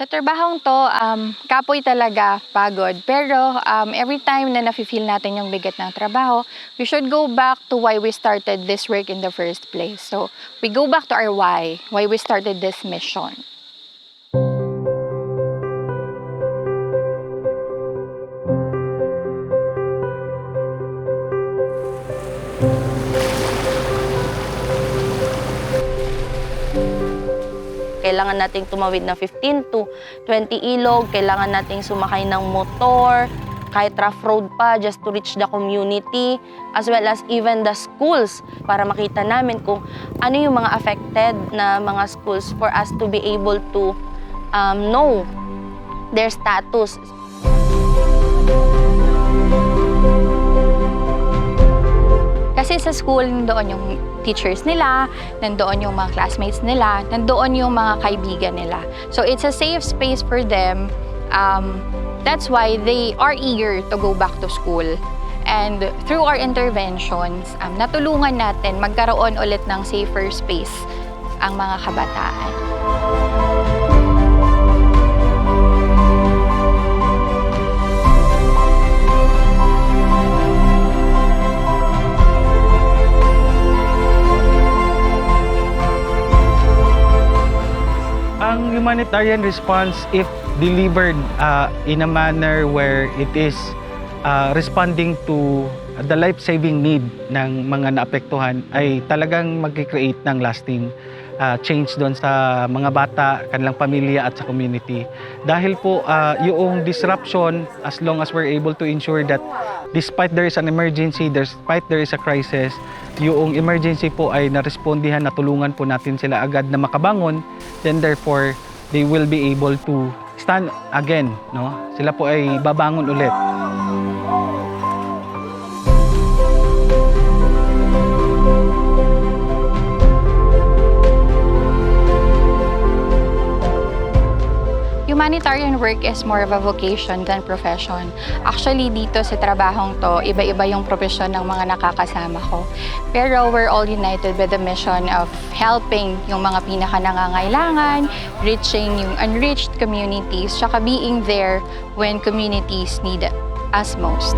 Sa trabahong 'to, kapoy talaga, pagod. Pero, every time na nafi-feel natin yung bigat ng trabaho, we should go back to why we started this work in the first place. So, we go back to our why we started this mission. Kailangan nating tumawid ng 15 to 20 ilog, kailangan nating sumakay ng motor, kahit rough road pa, just to reach the community, as well as even the schools, para makita namin kung ano yung mga affected na mga schools for us to be able to know their status. Kasi sa school, nandoon yung teachers nila, nandoon yung mga classmates nila, nandoon yung mga kaibigan nila. So it's a safe space for them. That's why they are eager to go back to school. And through our interventions, natulungan natin magkaroon ulit ng safer space ang mga kabataan. Ang humanitarian response, if delivered in a manner where it is responding to the life-saving need ng mga naapektuhan, ay talagang mag-create ng lasting change doon sa mga bata, kanilang pamilya at sa community. Dahil po yung disruption, as long as we're able to ensure that despite there is an emergency, despite there is a crisis, yung emergency po ay narespondihan, natulungan po natin sila agad na makabangon, then therefore they will be able to stand again, no? Sila po ay babangon ulit. Humanitarian work is more of a vocation than profession. Actually, dito sa trabahong to, iba-iba yung profesyon ng mga nakakasama ko. Pero we're all united with the mission of helping yung mga pinaka-nangangailangan, reaching yung unreached communities, tsaka being there when communities need us most.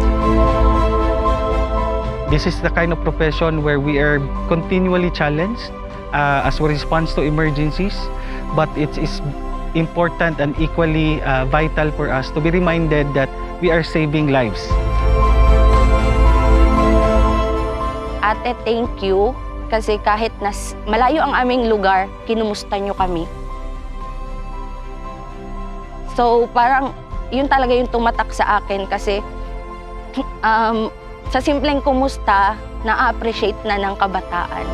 This is the kind of profession where we are continually challenged as a response to emergencies, but it is important and equally vital for us to be reminded that we are saving lives. Ate, thank you. Kasi kahit malayo ang aming lugar, kinumusta nyo kami. So parang yun talaga yung tumatak sa akin kasi sa simpleng kumusta, na-appreciate na ng kabataan.